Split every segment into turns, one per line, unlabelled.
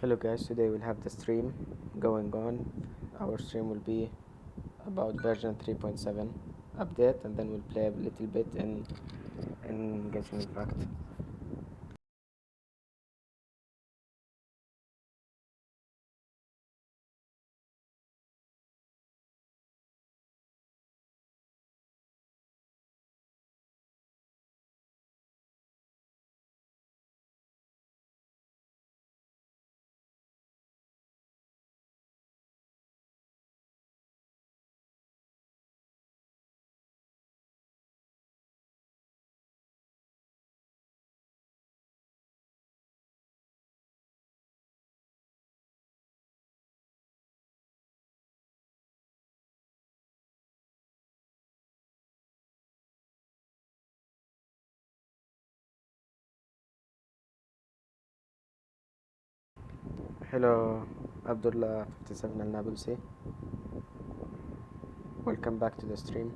Hello guys, today we'll have the stream going on. Our stream will be about version 3.7 update, and then we'll play a little bit in Genshin Impact. Hello Abdullah 57 Al Nabulsi. Welcome back to the stream.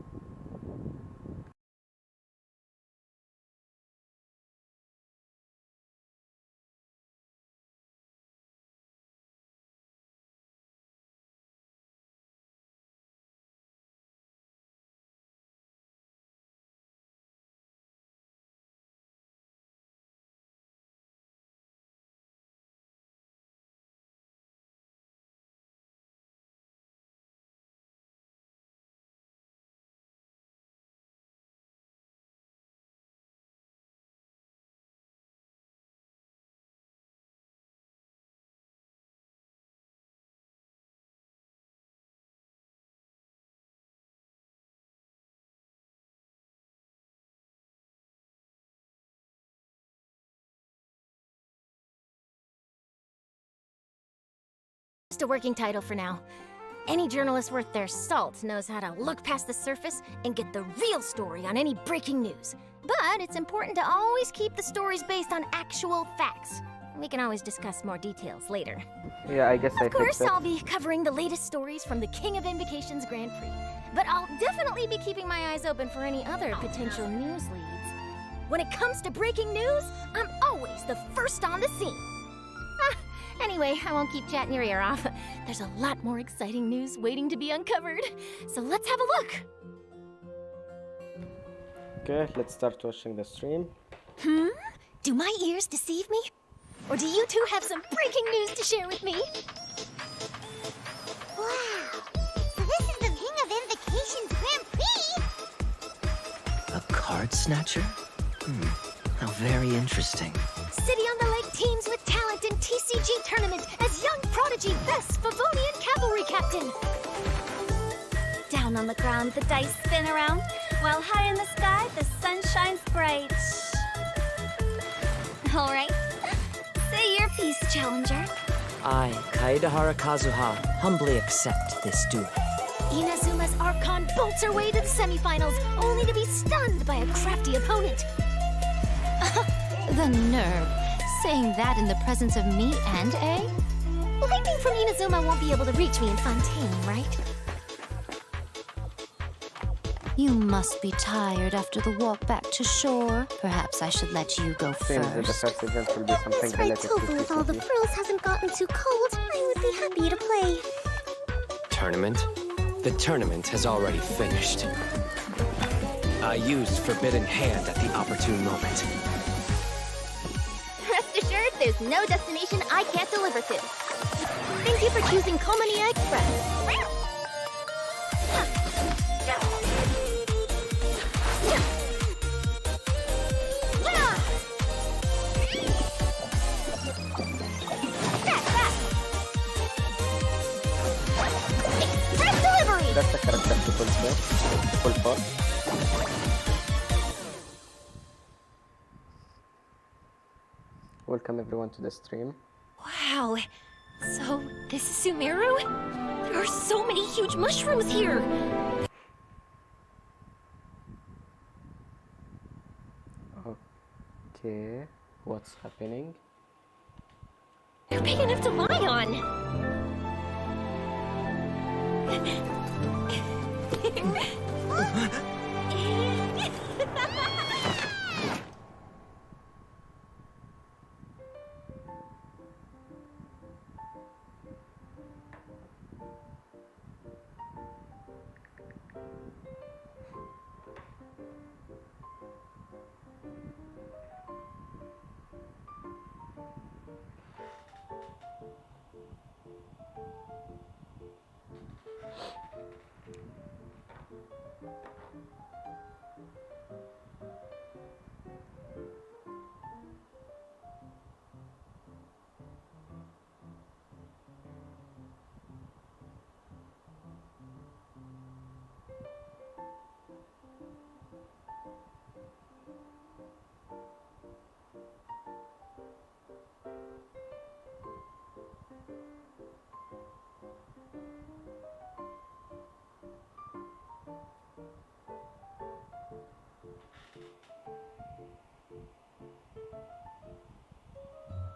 Just a working title for now. Any journalist worth their salt knows how to look past the surface and get the real story on any breaking news. But it's important to always keep the stories based on actual facts. We can always discuss more details later.
Yeah, I guess
Of course, I'll be covering the latest stories from the King of Invocations Grand Prix. But I'll definitely be keeping my eyes open for any other potential news leads. When it comes to breaking news, I'm always the first on the scene. Anyway, I won't keep chatting your ear off. There's a lot more exciting news waiting to be uncovered. So let's have a look.
Okay, let's start watching the stream.
Do my ears deceive me? Or do you two have some breaking news to share with me?
Wow! So this is the King of Invocations Grand Prix?
A card snatcher? How very interesting.
City on the Lake teams with talent in TCG tournament as young prodigy best Favonian cavalry captain. Down on the ground, the dice spin around, while high in the sky, the sun shines bright. All right. Say your piece, challenger.
I, Kaedahara Kazuha, humbly accept this duel.
Inazuma's Archon bolts her way to the semifinals, only to be stunned by a crafty opponent. The nerve. Saying that in the presence of me and A? Lightning from Inazuma won't be able to reach me in Fontaine, right?
You must be tired after the walk back to shore. Perhaps I should let you go
Seems that the
first.
first event will be something
That's right,
related to
Tofu, if all the
TCG.
pearls hasn't gotten too cold, I would be happy to play.
Tournament? The tournament has already finished. I used Forbidden Hand at the opportune moment.
Rest assured, there's no destination I can't deliver to. Thank you for choosing Komania Express. Express delivery!
That's the character to pull space. Pull for. Welcome everyone to the stream.
Wow. So, this is Sumeru? There are so many huge mushrooms here.
Okay, what's happening?
They're big enough to lie on.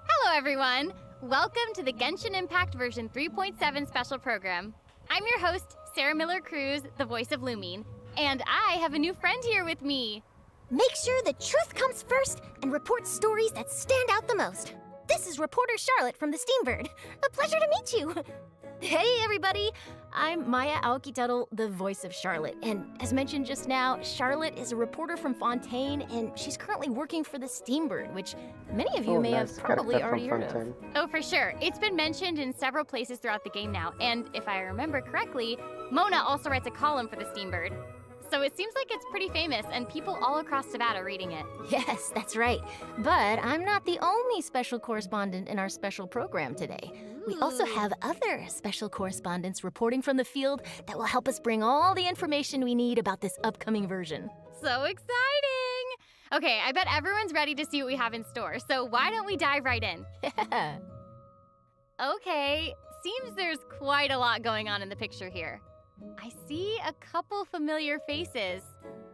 Hello, everyone. Welcome to the Genshin Impact version 3.7 special program. I'm your host, Sarah Miller-Cruz, the voice of Lumine, and I have a new friend here with me.
Make sure the truth comes first and report stories that stand out the most. This is reporter Charlotte from the Steambird. A pleasure to meet you. Hey, everybody. I'm Maya Aokitaro, the voice of Charlotte. And as mentioned just now, Charlotte is a reporter from Fontaine, and she's currently working for the Steambird, which many of you may have probably already heard of.
Oh, for sure. It's been mentioned in several places throughout the game now, and if I remember correctly, Mona also writes a column for the Steambird. So it seems like it's pretty famous, and people all across Nevada are reading it.
Yes, that's right. But I'm not the only special correspondent in our special program today. We also have other special correspondents reporting from the field that will help us bring all the information we need about this upcoming version.
So exciting! Okay, I bet everyone's ready to see what we have in store, so why don't we dive right in?
Yeah.
Okay, seems there's quite a lot going on in the picture here. I see a couple familiar faces.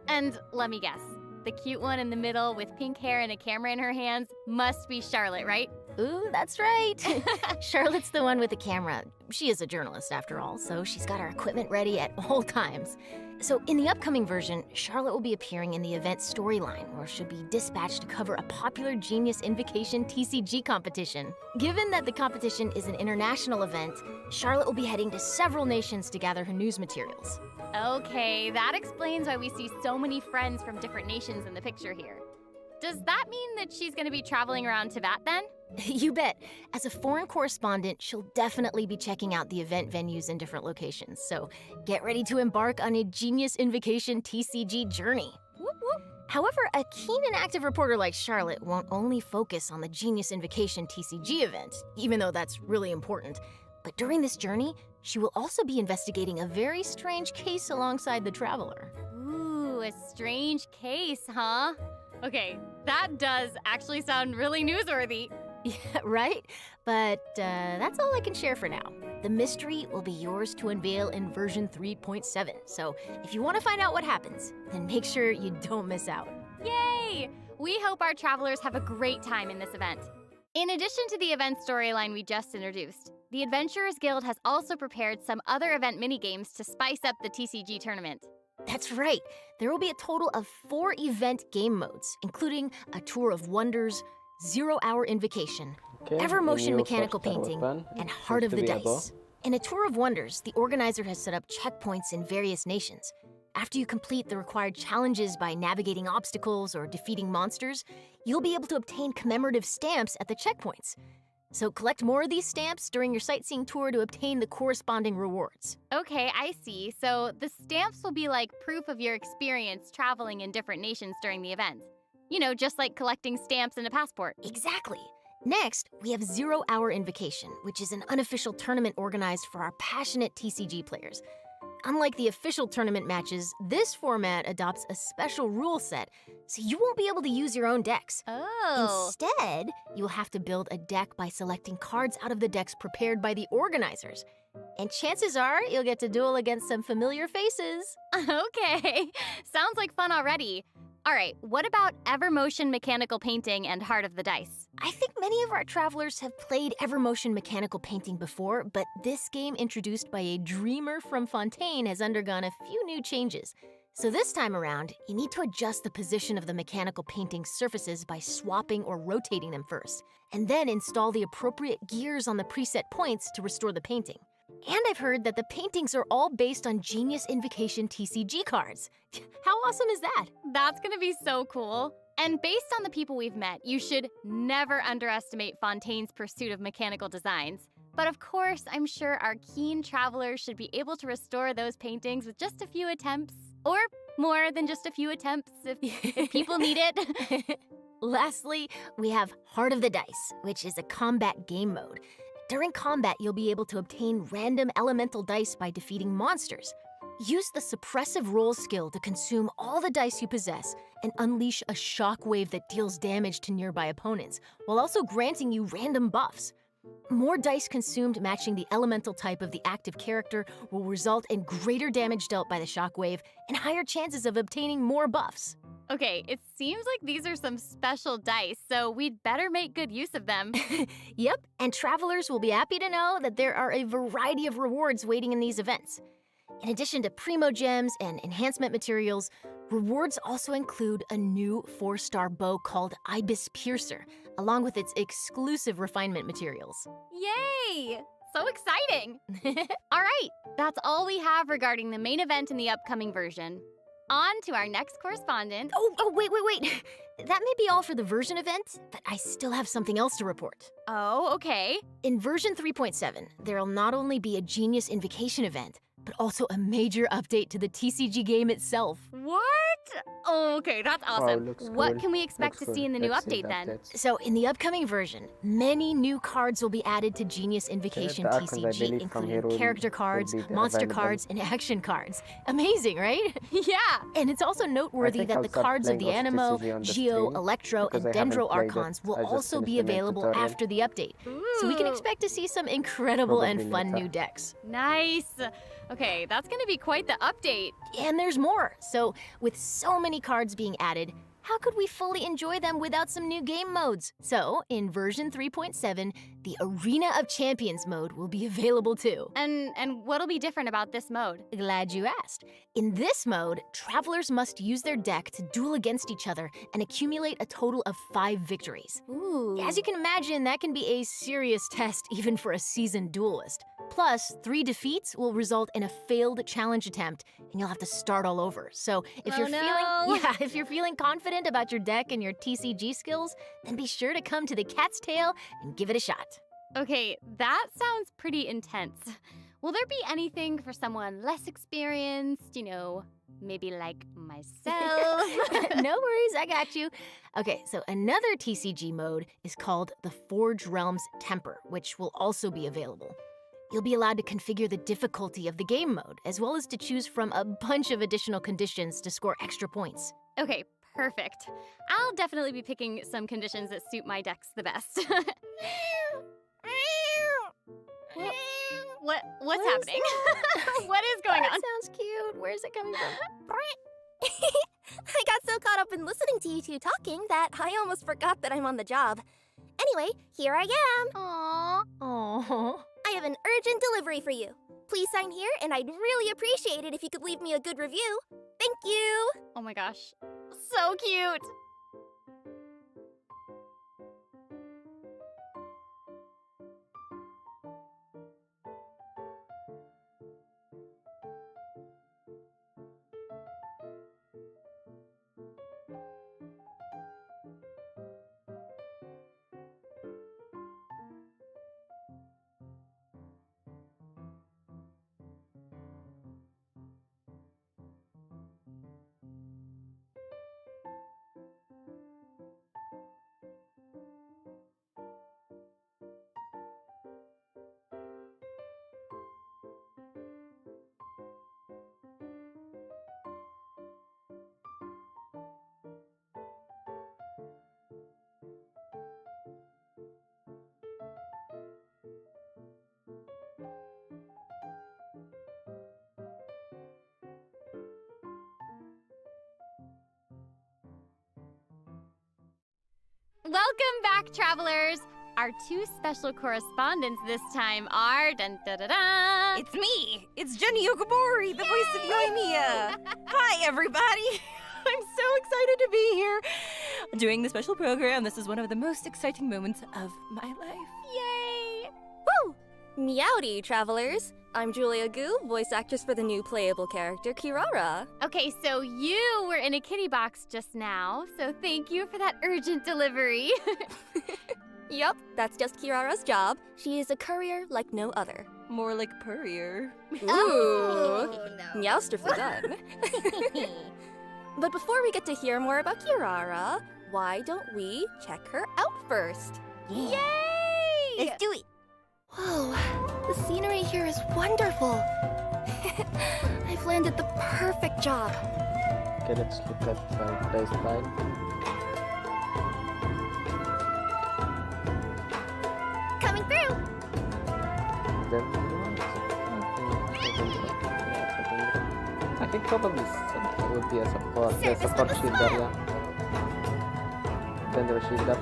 And let me guess, the cute one in the middle with pink hair and a camera in her hands must be Charlotte, right?
Ooh, that's right. Charlotte's the one with the camera. She is a journalist after all, so she's got her equipment ready at all times. So in the upcoming version, Charlotte will be appearing in the event storyline, where she'll be dispatched to cover a popular Genius Invocation TCG competition. Given that the competition is an international event, Charlotte will be heading to several nations to gather her news materials.
Okay, that explains why we see so many friends from different nations in the picture here. Does that mean that she's going to be traveling around Tibet then?
You bet. As a foreign correspondent, she'll definitely be checking out the event venues in different locations, so get ready to embark on a Genius Invocation TCG journey.
Whoop whoop.
However, a keen and active reporter like Charlotte won't only focus on the Genius Invocation TCG event, even though that's really important, but during this journey, she will also be investigating a very strange case alongside the Traveler.
Ooh, a strange case, huh? Okay, that does actually sound really newsworthy.
Yeah, right? But that's all I can share for now. The mystery will be yours to unveil in version 3.7, so if you want to find out what happens, then make sure you don't miss out.
Yay! We hope our travelers have a great time in this event. In addition to the event storyline we just introduced, the Adventurers Guild has also prepared some other event minigames to spice up the TCG tournament.
That's right. There will be a total of 4 event game modes, including a Tour of Wonders, 0-Hour Invocation, Ever Motion Mechanical Painting, and Heart of the Dice. In a Tour of Wonders, the organizer has set up checkpoints in various nations. After you complete the required challenges by navigating obstacles or defeating monsters, you'll be able to obtain commemorative stamps at the checkpoints. So collect more of these stamps during your sightseeing tour to obtain the corresponding rewards.
Okay, I see. So the stamps will be like proof of your experience traveling in different nations during the event. You know, just like collecting stamps in a passport.
Exactly. Next, we have 0-Hour Invocation, which is an unofficial tournament organized for our passionate TCG players. Unlike the official tournament matches, this format adopts a special rule set, so you won't be able to use your own decks.
Oh.
Instead, you'll have to build a deck by selecting cards out of the decks prepared by the organizers. And chances are you'll get to duel against some familiar faces.
Okay, sounds like fun already. All right, what about Evermotion Mechanical Painting and Heart of the Dice?
I think many of our travelers have played Evermotion Mechanical Painting before, but this game introduced by a dreamer from Fontaine has undergone a few new changes. So this time around, you need to adjust the position of the mechanical painting surfaces by swapping or rotating them first, and then install the appropriate gears on the preset points to restore the painting. And I've heard that the paintings are all based on Genius Invocation TCG cards. How awesome is that?
That's gonna be so cool. And based on the people we've met, you should never underestimate Fontaine's pursuit of mechanical designs. But of course, I'm sure our keen travelers should be able to restore those paintings with just a few attempts. Or more than just a few attempts if people need it.
Lastly, we have Heart of the Dice, which is a combat game mode. During combat, you'll be able to obtain random elemental dice by defeating monsters. Use the suppressive roll skill to consume all the dice you possess and unleash a shockwave that deals damage to nearby opponents, while also granting you random buffs. More dice consumed matching the elemental type of the active character will result in greater damage dealt by the shockwave and higher chances of obtaining more buffs.
Okay, it seems like these are some special dice, so we'd better make good use of them.
Yep, and travelers will be happy to know that there are a variety of rewards waiting in these events. In addition to Primo Gems and enhancement materials, rewards also include a new 4-star bow called Ibis Piercer, along with its exclusive refinement materials.
Yay! So exciting! All right, that's all we have regarding the main event in the upcoming version. On to our next correspondent.
Wait. That may be all for the version event, but I still have something else to report.
Oh, okay.
In version 3.7, there'll not only be a Genius Invocation event, but also a major update to the TCG game itself.
What? Oh, okay, that's awesome.
looks
What
cool.
can we expect
Looks
to see in the
cool.
new
Let's see
update then?
updates.
So, in the upcoming version, many new cards will be added to Genius Invocation
the icons, I
TCG,
believe, from here
including character
will
cards,
be
monster
available.
cards, and action cards. Amazing, right?
Yeah.
And it's also noteworthy
think
that
I'll
the
start
cards of the
playing
Animo,
TCG on the
Geo,
stream,
Electro,
because
and
I haven't
Dendro
played it.
Archons will
I just
also be
finished the main
available
tutorial.
after the update. So we can
Ooh,
expect to see some incredible and
Probably
fun
later.
new decks.
Nice. Okay, that's gonna be quite the update.
And there's more. So, with so many cards being added, how could we fully enjoy them without some new game modes? So, in version 3.7, the Arena of Champions mode will be available too.
And what'll be different about this mode?
Glad you asked. In this mode, travelers must use their deck to duel against each other and accumulate a total of 5 victories.
Ooh.
As you can imagine, that can be a serious test even for a seasoned duelist. Plus, 3 defeats will result in a failed challenge attempt, and you'll have to start all over. So, if
Oh, no.
if you're feeling confident about your deck and your TCG skills, then be sure to come to the Cat's Tail and give it a shot.
Okay, that sounds pretty intense. Will there be anything for someone less experienced, maybe like myself?
No worries, I got you. Okay, so another TCG mode is called the Forge Realms Temper, which will also be available. You'll be allowed to configure the difficulty of the game mode, as well as to choose from a bunch of additional conditions to score extra points.
Okay, perfect. I'll definitely be picking some conditions that suit my decks the best. What's happening? What is going
That
on?
sounds cute. Where's it coming from?
I got so caught up in listening to you two talking that I almost forgot that I'm on the job. Anyway, here I am.
Aww. Aww.
I have an urgent delivery for you. Please sign here, and I'd really appreciate it if you could leave me a good review. Thank you!
Oh my gosh. So cute. welcome back, travelers. Our two special correspondents this time are dun-da-da-da.
It's me! It's Jenny Yokobori, the voice of Yoimiya! Hi, everybody! I'm so excited to be here doing the special program. This is one of the most exciting moments of my life.
Yay!
Woo! Meowdy, travelers! I'm Julia Gu, voice actress for the new playable character, Kirara.
Okay, so you were in a kitty box just now, so thank you for that urgent delivery.
Yup, that's just Kirara's job. She is a courier like no other.
More like Purrier.
Ooh! Meowster for done. But before we get to hear more about Kirara, why don't we check her out first?
Yay!
Let's do it!
Whoa, the scenery here is wonderful. I've landed the perfect job.
Okay, let's look at baseline.
Coming through!
Then I think probably would be a support. Yeah,
Service
support
with a
shielder,
smile.
yeah. Vendor shielder.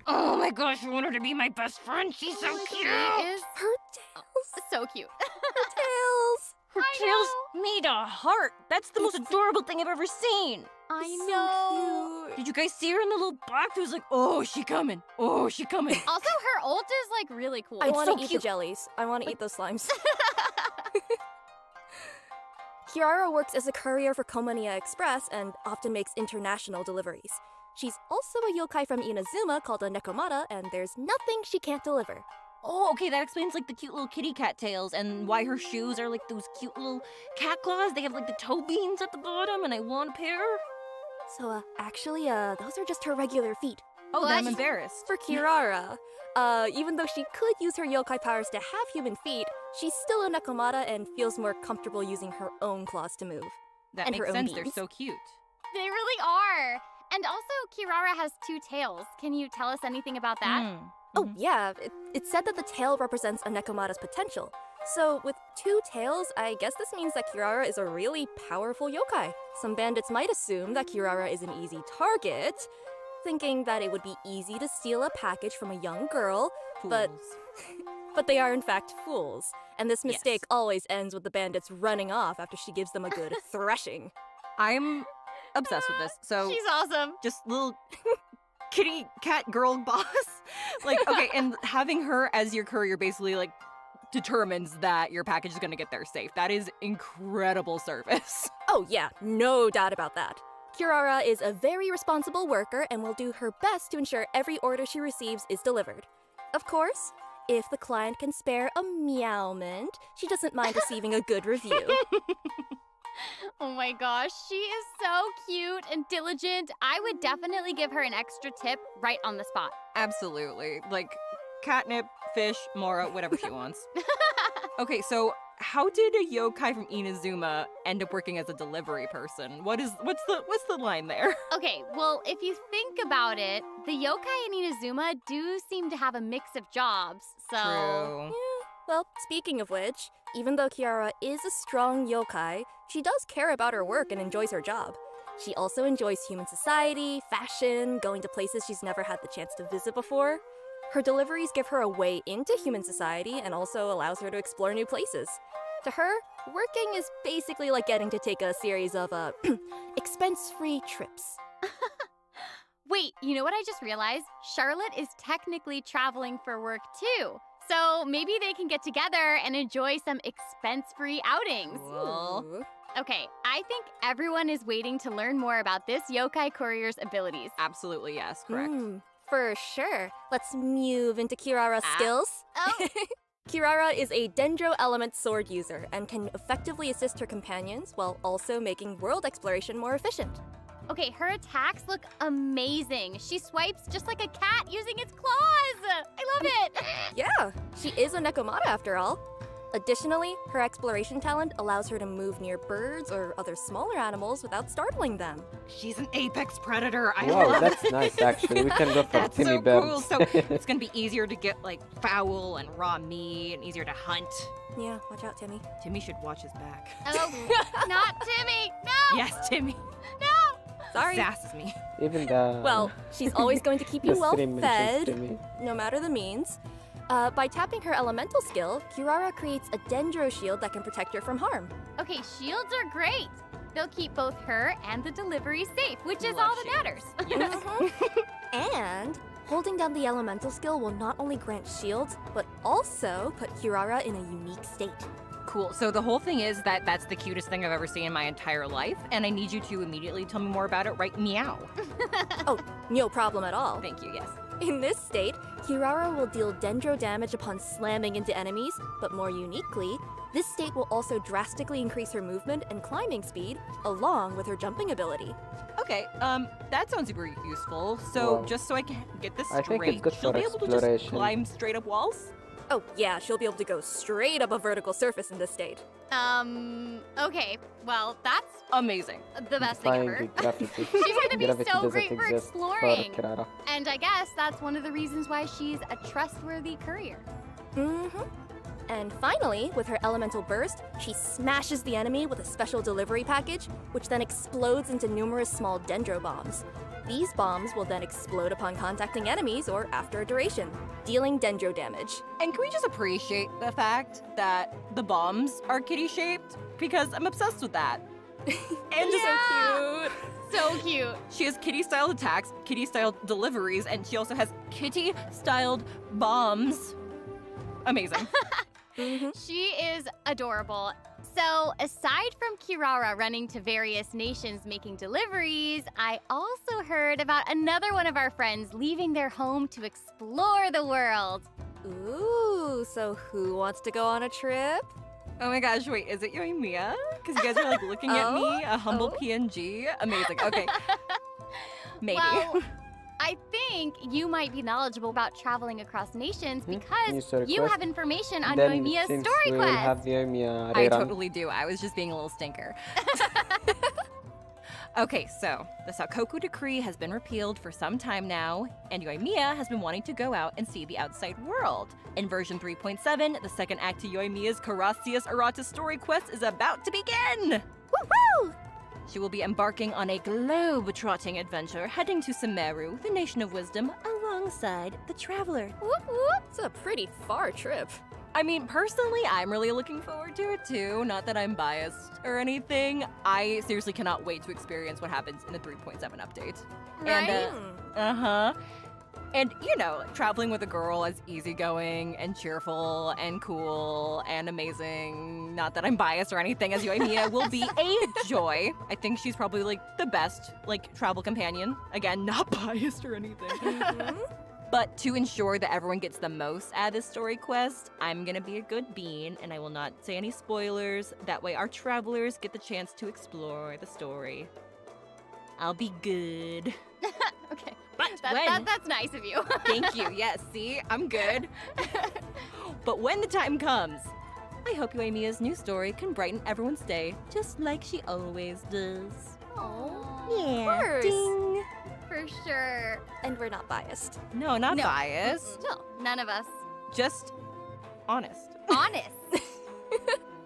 Oh my gosh, I want her to be my best friend. She's so cute!
Is
Her tails!
so cute.
Her tails!
Her
I
tail's made a heart. That's the most adorable thing I've ever seen.
I
So
know.
cute.
Did you guys see her in the little box? It was like, oh, she coming. Oh, she coming.
Also, her ult is like really cool.
I
It's
want to
so
eat
cute.
the jellies. I want to eat those slimes. Kiara works as a courier for Komaniya Express and often makes international deliveries. She's also a yokai from Inazuma called a Nekomata, and there's nothing she can't deliver.
Oh, okay, that explains like the cute little kitty cat tails and why her shoes are like those cute little cat claws. They have like the toe beans at the bottom, and I want a pair.
So, actually, those are just her regular feet.
Oh, then I'm
What?
embarrassed.
For Kirara, even though she could use her yokai powers to have human feet, she's still a Nekomata and feels more comfortable using her own claws to move.
That
and her
makes
own
sense. They're
beans.
so cute.
They really are. And also, Kirara has two tails. Can you tell us anything about that?
Mm.
Oh, yeah, it's said that the tail represents a Nekomata's potential. So, with two tails, I guess this means that Kirara is a really powerful yokai. Some bandits might assume that Kirara is an easy target, thinking that it would be easy to steal a package from a young girl, but
Fools.
they are in fact fools. And this mistake
Yes.
always ends with the bandits running off after she gives them a good thrashing.
I'm obsessed with this. So
She's awesome.
just little kitty cat girl boss. Like, okay, and having her as your courier basically like determines that your package is gonna get there safe. That is incredible service.
Oh yeah, no doubt about that. Kirara is a very responsible worker and will do her best to ensure every order she receives is delivered. Of course, if the client can spare a meowment, she doesn't mind receiving a good review.
Oh my gosh, she is so cute and diligent. I would definitely give her an extra tip right on the spot.
Absolutely. Like catnip, fish, Mora, whatever she wants. Okay, so how did a yokai from Inazuma end up working as a delivery person? What's the line there?
Okay, well, if you think about it, the yokai in Inazuma do seem to have a mix of jobs, so...
True.
Well, speaking of which, even though Kiara is a strong yokai, she does care about her work and enjoys her job. She also enjoys human society, fashion, going to places she's never had the chance to visit before. Her deliveries give her a way into human society and also allows her to explore new places. To her, working is basically like getting to take a series of expense-free trips.
Wait, you know what I just realized? Charlotte is technically traveling for work too. So maybe they can get together and enjoy some expense-free outings.
Cool.
Ooh.
Okay, I think everyone is waiting to learn more about this yokai courier's abilities.
Absolutely, yes, correct.
For sure. Let's move into Kirara's skills.
Oh,
Kirara is a Dendro element sword user and can effectively assist her companions while also making world exploration more efficient.
okay, her attacks look amazing. She swipes just like a cat using its claws. I love it.
Yeah, she is a Nekomata after all. Additionally, her exploration talent allows her to move near birds or other smaller animals without startling them.
She's an apex predator. I
Wow,
love
that's
it.
nice actually. We can go for
That's
Timmy
so
birds.
cool. So it's gonna be easier to get like fowl and raw meat and easier to hunt.
Yeah, watch out, Timmy.
Timmy should watch his back.
Oh, not Timmy. No.
Yes, Timmy.
No.
Sorry.
Sasses me.
Even the
Well, she's always going to keep
the
you well
stream mentions to
fed,
me.
no matter the means. By tapping her elemental skill, Kirara creates a dendro shield that can protect her from harm.
Okay, shields are great. They'll keep both her and the delivery safe, which is all that matters.
And holding down the elemental skill will not only grant shields, but also put Kirara in a unique state.
Cool. So the whole thing is that that's the cutest thing I've ever seen in my entire life, and I need you to immediately tell me more about it right meow.
Oh, no problem at all.
Thank you, yes.
In this state, Kirara will deal dendro damage upon slamming into enemies, but more uniquely, this state will also drastically increase her movement and climbing speed, along with her jumping ability.
Okay, that sounds super useful. So
Wow.
just so I can get this
I think
straight,
it's good
she'll
for
be able to just
exploration.
climb straight up walls?
Oh yeah, she'll be able to go straight up a vertical surface in this state.
Okay, well, that's
Amazing.
the best thing
Defying
ever.
gravity.
She's gonna be
Gravity
so
doesn't
great for
exist
exploring.
For Kirara.
And I guess that's one of the reasons why she's a trustworthy courier.
Mm-hmm. And finally, with her elemental burst, she smashes the enemy with a special delivery package, which then explodes into numerous small dendro bombs. These bombs will then explode upon contacting enemies or after a duration, dealing dendro damage.
And can we just appreciate the fact that the bombs are kitty-shaped? Because I'm obsessed with that. And
Yeah. So cute.
she has kitty-styled attacks, kitty-styled deliveries, and she also has kitty-styled bombs. Amazing.
She is adorable. So, aside from Kirara running to various nations making deliveries, I also heard about another one of our friends leaving their home to explore the world.
Ooh, so who wants to go on a trip?
Oh my gosh, wait, is it Yoimiya? Because you guys are like looking at me, a humble PNG. Amazing, okay. Maybe.
Well, I think you might be knowledgeable about traveling across nations
New
because
story
you
quest.
have information on
Then
Yoimiya's
since
story
we will
quest.
have the Yoimiya
I
rerun.
totally do. I was just being a little stinker. Okay, so the Sakoku decree has been repealed for some time now, and Yoimiya has been wanting to go out and see the outside world. In version 3.7, the second act to Yoimiya's Carassius Errata story quest is about to begin!
Woohoo!
She will be embarking on a globe-trotting adventure, heading to Sumeru, the Nation of Wisdom, alongside the Traveler.
Whoop whoop! It's a pretty far trip.
I mean, personally, I'm really looking forward to it too. Not that I'm biased or anything. I seriously cannot wait to experience what happens in the 3.7 update.
Right?
And, And, you know, traveling with a girl is easygoing and cheerful and cool and amazing. Not that I'm biased or anything, as Yoimiya will be a joy. I think she's probably, like, the best, like, travel companion. Again, not biased or anything. But to ensure that everyone gets the most out of this story quest, I'm gonna be a good bean, and I will not say any spoilers. That way our travelers get the chance to explore the story. I'll be good.
Okay.
But
That's nice of you.
Thank you. Yes, see? I'm good. But when the time comes, I hope Yoimiya's new story can brighten everyone's day, just like she always does.
Oh,
Yeah.
course.
Ding.
for sure.
And we're not biased.
No, not
No.
biased.
No, none of us.
Just honest.
Honest.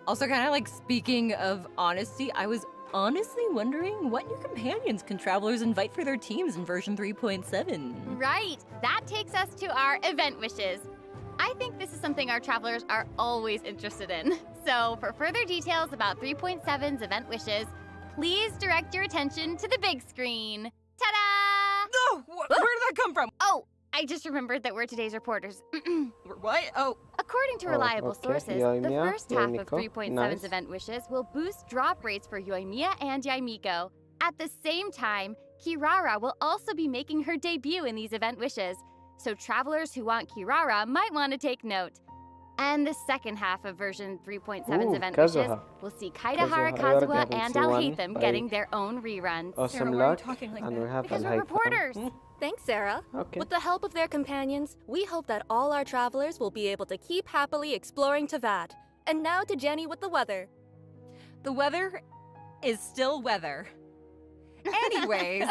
Also, kind of like speaking of honesty, I was honestly wondering what new companions can travelers invite for their teams in version 3.7?
Right. That takes us to our event wishes. I think this is something our travelers are always interested in. So, for further details about 3.7's event wishes, please direct your attention to the big screen. Ta-da!
No! Where did that come from?
Oh, I just remembered that we're today's reporters.
What? Oh,
According to
Oh,
reliable
okay.
sources, the
Yoimiya,
first half of
Yoimiko,
3.7's
nice.
event wishes will boost drop rates for Yoimiya and Yaimiko. At the same time, Kirara will also be making her debut in these event wishes, so travelers who want Kirara might want to take note. And the second half of version 3.7's
Ooh,
event
Kazuha.
wishes will see
Kazuha.
Kaidahara
I already
Kazuha
haven't
and
seen
Al
one
Haitham
by
getting their own reruns.
Awesome
Sarah, why are you
luck.
talking like
And
that?
we have
Because
Al
we're
Haitham.
reporters.
Thanks, Sarah.
Okay.
With the help of their companions, we hope that all our travelers will be able to keep happily exploring Tavad. And now to Jenny with the weather.
The weather is still weather. Anyways,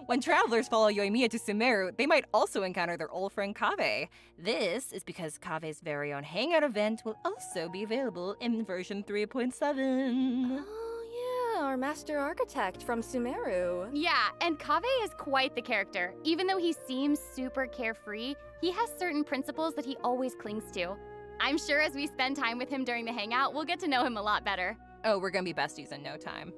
when travelers follow Yoimiya to Sumeru, they might also encounter their old friend Kave. This is because Kave's very own hangout event will also be available in version 3.7.
Oh, yeah. our master architect from Sumeru.
Yeah, and Kaveh is quite the character. Even though he seems super carefree, he has certain principles that he always clings to. I'm sure as we spend time with him during the hangout, we'll get to know him a lot better.
Oh, we're gonna be besties in no time.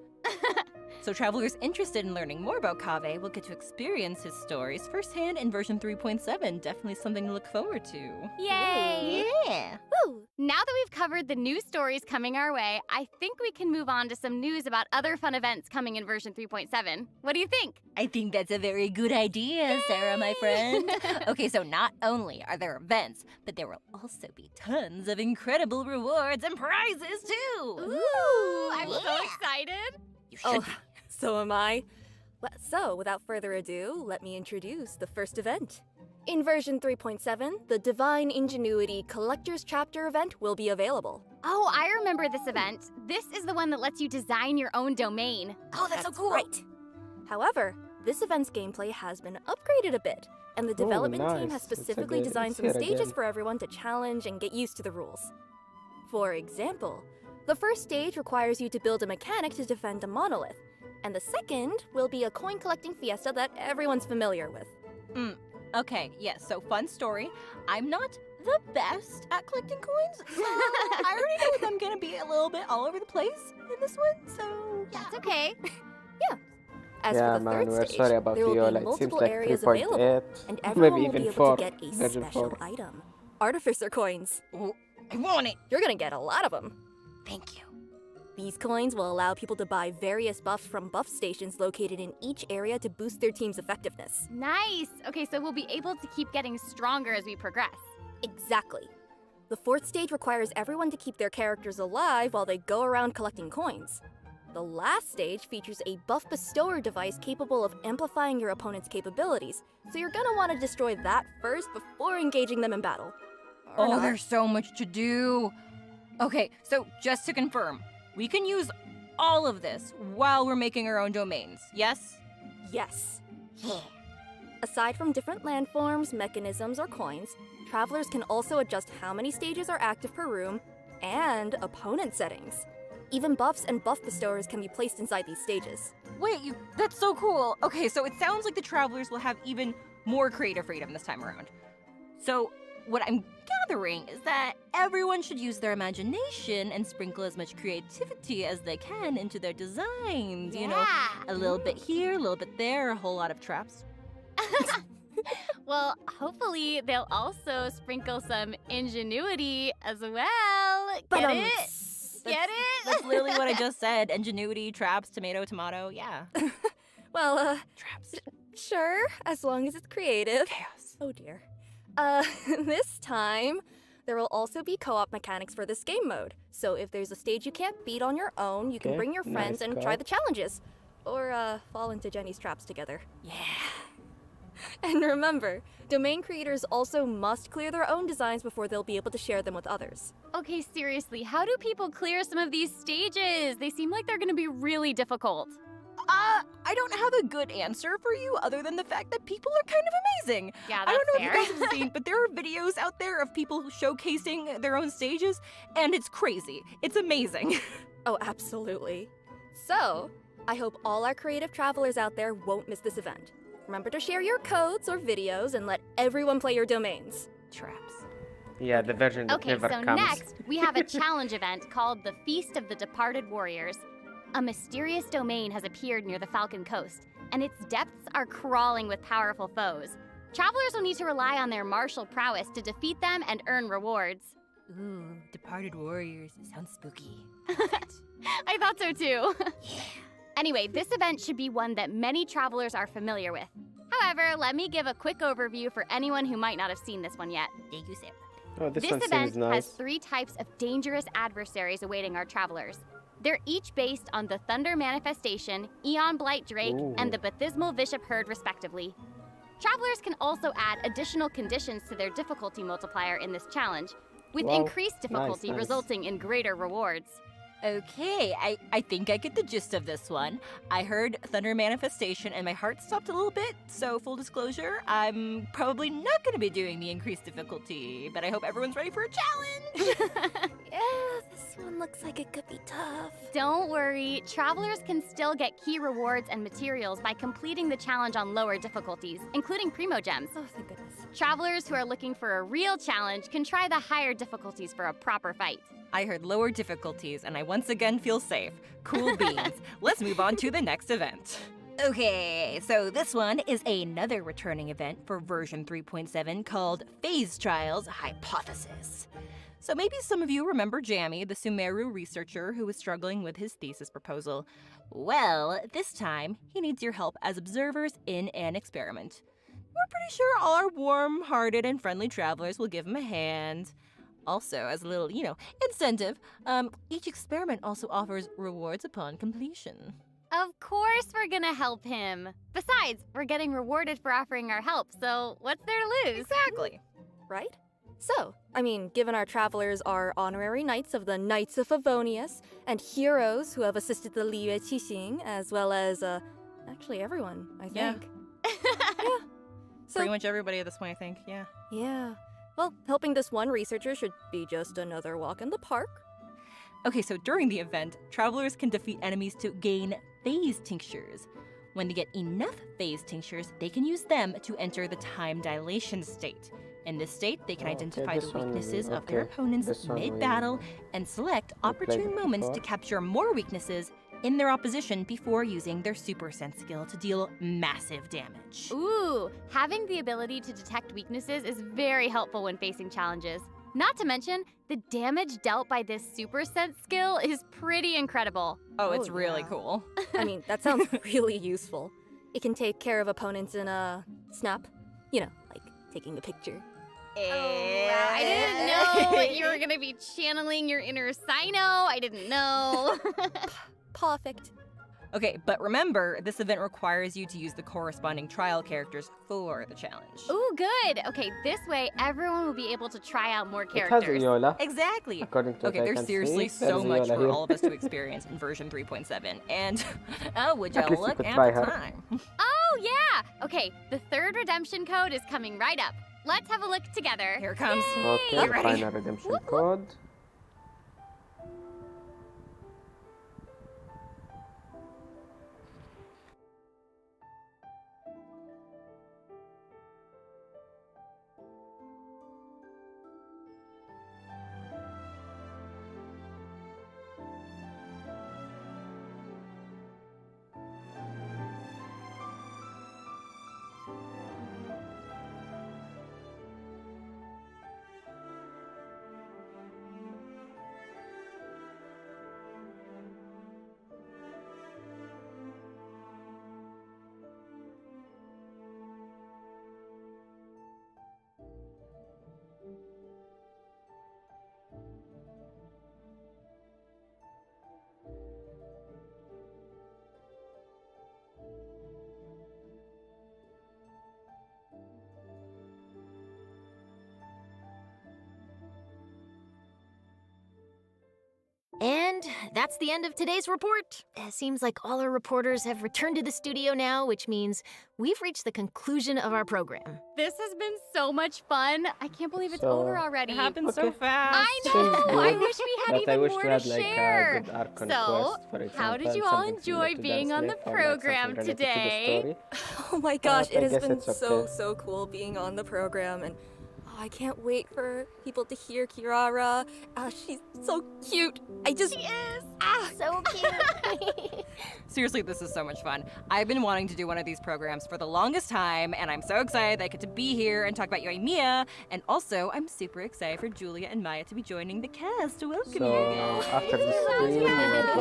So travelers interested in learning more about Kaveh will get to experience his stories firsthand in version 3.7. Definitely something to look forward to.
Yay!
Yeah!
Woo! Now that we've covered the new stories coming our way, I think we can move on to some news about other fun events coming in version 3.7. What do you think?
I think that's a very good idea, Sarah, my friend. Okay, so not only are there events, but there will also be tons of incredible rewards and prizes too.
Ooh, I'm so
Yeah.
excited.
You should be.
So am I. So, without further ado, let me introduce the first event. In version 3.7, the Divine Ingenuity Collector's Chapter event will be available.
Oh, I remember this event. This is the one that lets you design your own domain.
Oh, that's so cool.
Right. However, this event's gameplay has been upgraded a bit, and the development team has
nice. It's
specifically
again-
designed
it's
some
here
stages
again.
for everyone to challenge and get used to the rules. For example, the first stage requires you to build a mechanic to defend a monolith, and the second will be a coin-collecting fiesta that everyone's familiar with.
Okay, yes, so fun story. I'm not the best at collecting coins, so I already know that I'm gonna be a little bit all over the place in this one, so yeah.
That's okay.
As
Yeah,
for the
man,
third
we're
stage,
sorry about
there will
Viola.
be
It seems
multiple
like
areas
3.8,
available, and everyone
maybe
will be
even
able
4.
to get a
Version
special
4.
item. Artificer coins.
Ooh, I want it.
You're gonna get a lot of them.
Thank you.
These coins will allow people to buy various buffs from buff stations located in each area to boost their team's effectiveness.
Nice. Okay, so we'll be able to keep getting stronger as we progress.
Exactly. The fourth stage requires everyone to keep their characters alive while they go around collecting coins. The last stage features a buff bestower device capable of amplifying your opponent's capabilities, so you're gonna want to destroy that first before engaging them in battle. Or
Oh,
not.
there's so much to do. Okay, so just to confirm, we can use all of this while we're making our own domains, yes?
Yes. Aside from different landforms, mechanisms, or coins, travelers can also adjust how many stages are active per room and opponent settings. Even buffs and buff bestowers can be placed inside these stages.
Wait, that's so cool. Okay, so it sounds like the travelers will have even more creative freedom this time around. So, what I'm gathering is that everyone should use their imagination and sprinkle as much creativity as they can into their designs. You know, a little bit here, a little bit there, a whole lot of traps.
Well, hopefully they'll also sprinkle some ingenuity as well. Get it? Get it?
That's literally what I just said. Ingenuity, traps, tomato, yeah.
Well,
Traps.
sure, as long as it's creative.
Chaos.
Oh dear. This time, there will also be co-op mechanics for this game mode. So if there's a stage you can't beat on your own, you can
Okay,
bring your friends
nice
and try
co-op.
the challenges. Or, fall into Jenny's traps together.
Yeah.
And remember, domain creators also must clear their own designs before they'll be able to share them with others.
Okay, seriously, how do people clear some of these stages? They seem like they're gonna be really difficult.
I don't have a good answer for you other than the fact that people are kind of amazing.
Yeah,
I
that's
don't know
fair.
if you guys have seen, but there are videos out there of people showcasing their own stages, and it's crazy. It's amazing.
Oh, absolutely. So, I hope all our creative travelers out there won't miss this event. Remember to share your codes or videos and let everyone play your domains.
Traps.
Yeah, the version that
Okay,
never
so
comes.
next we have a challenge event called the Feast of the Departed Warriors. A mysterious domain has appeared near the Falcon Coast, and its depths are crawling with powerful foes. Travelers will need to rely on their martial prowess to defeat them and earn rewards.
Ooh, departed warriors. Sounds spooky.
I thought so too. Anyway, this event should be one that many travelers are familiar with. However, let me give a quick overview for anyone who might not have seen this one yet.
Thank you, Sam.
Oh, this
This
one
event
seems nice.
has 3 types of dangerous adversaries awaiting our travelers. They're each based on the Thunder Manifestation, Eon Blight Drake, and the Bathismal Bishop Herd, respectively. Travelers can also add additional conditions to their difficulty multiplier in this challenge, with
Wow,
increased difficulty
nice.
resulting in greater rewards.
Okay, I think I get the gist of this one. I heard Thunder Manifestation and my heart stopped a little bit, so full disclosure, I'm probably not going to be doing the increased difficulty, but I hope everyone's ready for a challenge!
Yeah, this one looks like it could be tough.
Don't worry, travelers can still get key rewards and materials by completing the challenge on lower difficulties, including Primo Gems.
Oh, thank goodness.
Travelers who are looking for a real challenge can try the higher difficulties for a proper fight.
I heard lower difficulties, and I once again feel safe. Cool beans. Let's move on to the next event. Okay, so this one is another returning event for version 3.7 called Phase Trials Hypothesis. So maybe some of you remember Jammy, the Sumeru researcher who was struggling with his thesis proposal. Well, this time, he needs your help as observers in an experiment. We're pretty sure all our warm-hearted and friendly travelers will give him a hand. Also, as a little, incentive, each experiment also offers rewards upon completion.
Of course we're gonna help him. Besides, we're getting rewarded for offering our help, so what's there to lose?
Exactly.
Right? So, given our travelers are honorary knights of the Knights of Favonius and heroes who have assisted the Liyue Qixing, as well as, actually everyone, I
Yeah.
think. Yeah. So,
Pretty much everybody at this point, I think, yeah.
yeah. Well, helping this one researcher should be just another walk in the park.
Okay, so during the event, travelers can defeat enemies to gain phase tinctures. When they get enough phase tinctures, they can use them to enter the time dilation state. In this state, they can
Okay,
identify the
this one,
weaknesses of their
okay.
opponents
This one
mid-battle and select
played
opportune
it
moments to
before.
capture more weaknesses in their opposition before using their Super Sense skill to deal massive damage.
Ooh, having the ability to detect weaknesses is very helpful when facing challenges. Not to mention, the damage dealt by this Super Sense skill is pretty incredible.
Oh, it's
Oh,
really
yeah.
cool.
That sounds really useful. It can take care of opponents in a snap. Like taking a picture.
Oh, wow. I didn't know that you were gonna be channeling your inner Sino. I didn't know.
Perfect.
Okay, but remember, this event requires you to use the corresponding trial characters for the challenge.
Ooh, good. Okay, this way everyone will be able to try out more
It has
characters.
Iola.
Exactly.
According to what
Okay,
I
there's
can
seriously
see,
so
there's
much
Iola
for
here.
all of us to experience in version 3.7. And, would you
At least you
look
could
at
try
the
her.
time?
Oh, yeah. Okay, the third redemption code is coming right up. Let's have a look together.
Here it comes.
Okay,
Get ready.
final redemption code.
And that's the end of today's report. It seems like all our reporters have returned to the studio now, which means we've reached the conclusion of our program.
This has been so much fun. I can't believe it's
So-
over already.
It happened so
Okay.
fast.
I
Seems
know. I
good,
wish we had
but I
even
wish
more
we
to
had like
share.
a good arc on
So,
quest, for example,
how did you all
something
enjoy
similar to
being on the
Dance Left or, like, something
program
related to the
today?
story.
Oh my gosh,
I
it has
guess
been
it's
so,
okay.
so cool being on the program, and I can't wait for people to hear Kirara. She's so cute. She is.
So cute.
Seriously, this is so much fun. I've been wanting to do one of these programs for the longest time, and I'm so excited that I get to be here and talk about Yoimiya. And also, I'm super excited for Julia and Maya to be joining the cast. Welcome, you
So
guys.
after the stream, we're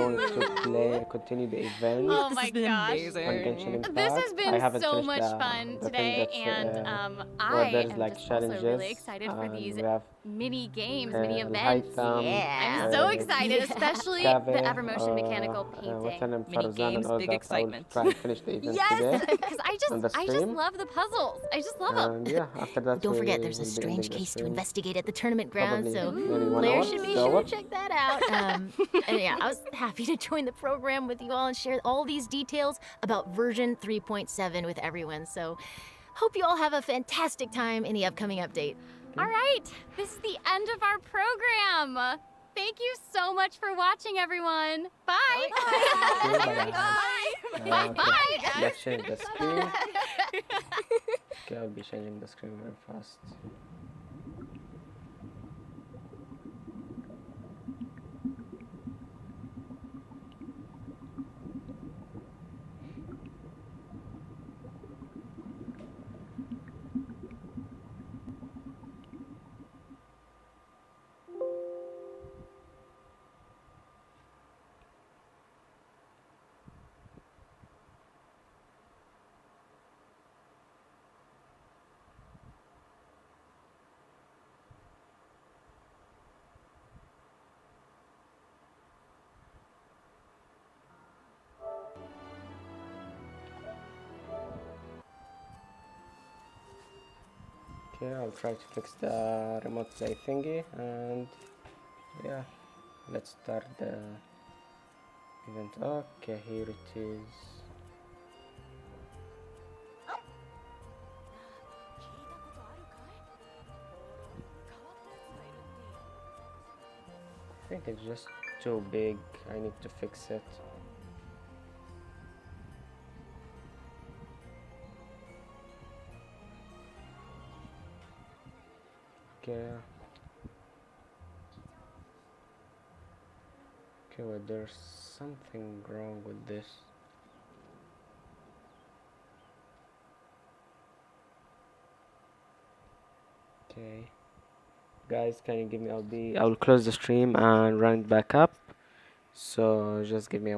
going to continue the event
Oh
This
my
has been
gosh.
on
amazing.
Genshin Impact.
This has
I
been
haven't
so
finished
much
the
fun
thing
today,
that's,
and
where
I
there's
am
like
just also
challenges.
really excited for
and
these
we have
mini games, mini events.
Haitham,
I'm so excited, especially the
Kaveh,
Evermotion mechanical
what's her
painting.
name,
Mini
Farzan, done
games,
and all
big
that, I will
excitement.
try and finish the event
Yes,
today
because I
on the
just
stream.
love the puzzles. I just love them.
And yeah, after that
Don't forget,
we
there's a
will be
strange
ending the
case to
stream.
investigate at the tournament grounds,
Probably
so
maybe 1
players
hour,
should be
2
sure
hour.
to check that out. And yeah, I was happy to join the program with you all and share all these details about version 3.7 with everyone. So hope you all have a fantastic time in the upcoming update.
All right, this is the end of our program. Thank you so much for watching, everyone. Bye.
Okay, let's change the screen. Okay, I'll be changing the screen very fast. Okay, I'll try to fix the remote play thingy, and yeah, let's start the event. Okay, here it is. I think it's just too big. I need to fix it. Okay. Okay, wait, there's something wrong with this. Okay. Guys, can you give me, I will close the stream and run it back up. So just give me a